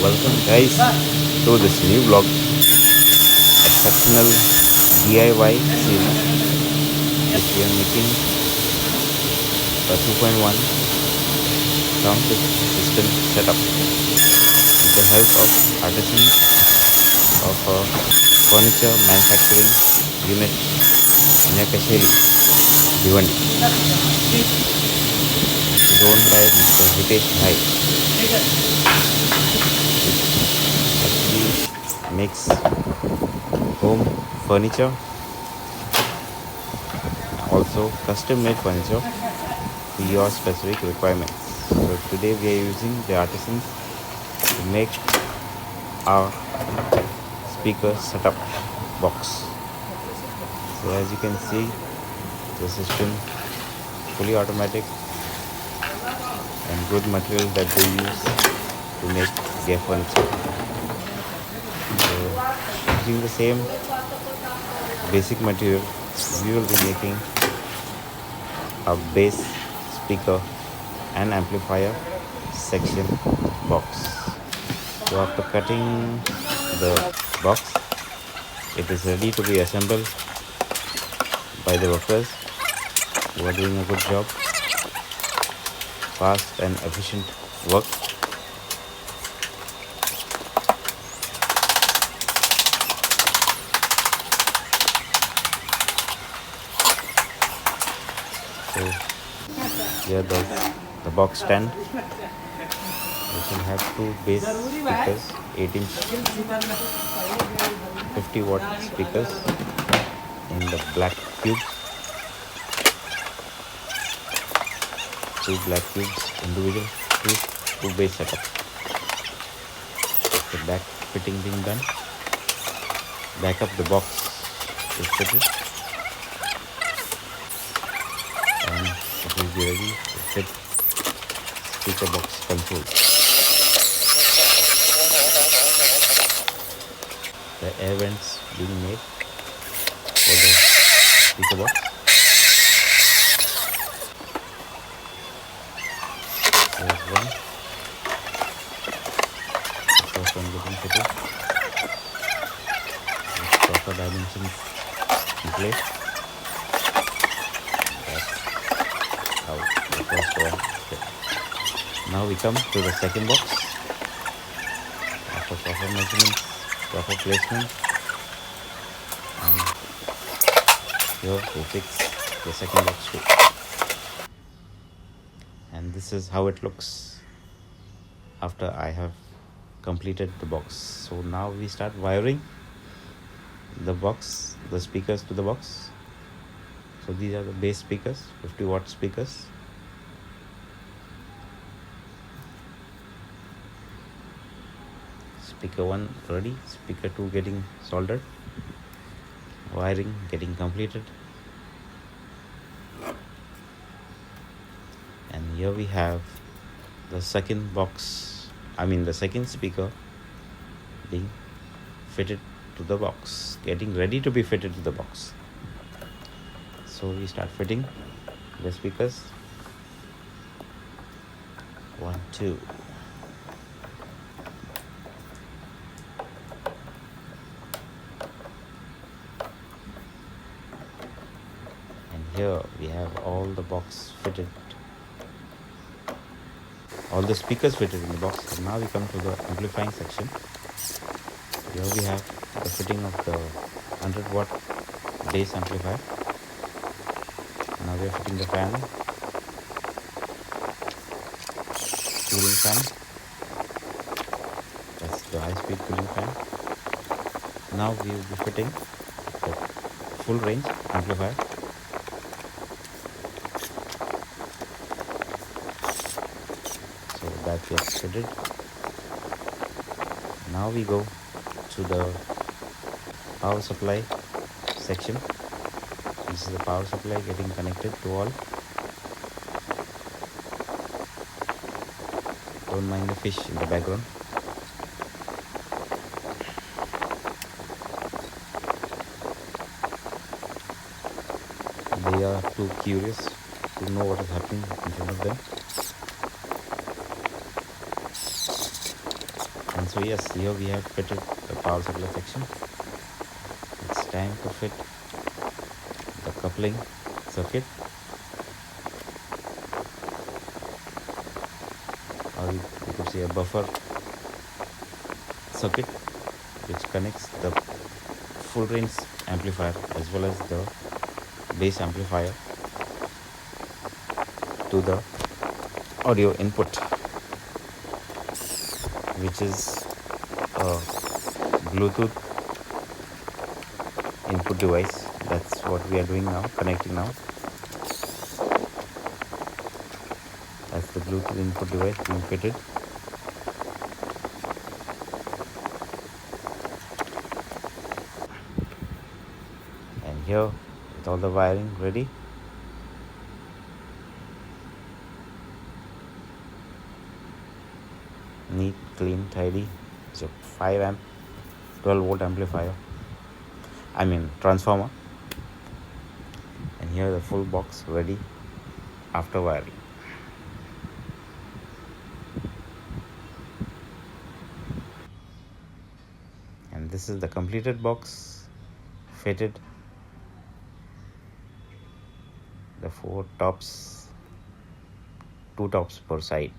Welcome guys to this new vlog, exceptional DIY series which we are making a 2.1 sound system setup with the help of artisans of a furniture manufacturing unit near Kasheli, Bhiwandi, which is owned by Mr. Hitesh bhai, which actually makes home furniture, also custom made furniture to your specific requirements. So today we are using the artisans to make our speaker setup box. So as you can see, the system fully automatic and good material that they use to make their furniture. So using the same basic material, we will be making a bass speaker and amplifier section box. So after cutting the box, it is ready to be assembled by the workers who are doing a good job, fast and efficient work. So here the box stand, which will have two bass speakers, 8-inch 50-watt speakers in the black cubes, two black cubes individual, two bass setup. The back fitting being done, back of the box is fitted and it will be ready to fit speaker box console. The air vents being made for the speaker box. There's one. The first one getting fitted with proper dimensions in place. That's how the first one fit. Now we come to the second box. After proper measurements, proper placement, and here we fix the second box too. And this is how it looks after I have completed the box. So now we start wiring the box, the speakers to the box. So these are the bass speakers, 50-watt speakers. Speaker 1 ready, speaker 2 getting soldered, wiring getting completed, and here we have the second box, the second speaker being fitted to the box, getting ready to be fitted to the box. So we start fitting the speakers. 1, 2. Here we have all the box fitted, all the speakers fitted in the box. And now we come to the amplifying section. Here we have the fitting of the 100-watt bass amplifier. Now we are fitting the fan, cooling fan. That's the high-speed cooling fan. Now we will be fitting the full range amplifier. That gets fitted. Now we go to the power supply section. This is the power supply getting connected to all. Don't mind the fish in the background. They are too curious to know what is happening in front of them. So yes, here we have fitted the power supply section. It's time to fit the coupling circuit, or you could say a buffer circuit, which connects the full range amplifier as well as the bass amplifier to the audio input, which is a Bluetooth input device. That's what we are doing now, connecting now. That's the Bluetooth input device being fitted. And here, with all the wiring ready, neat, clean, tidy. It's a 5 amp 12 volt amplifier, transformer. And here the full box ready after wiring. And this is the completed box, fitted, the 4 tops, 2 tops per side.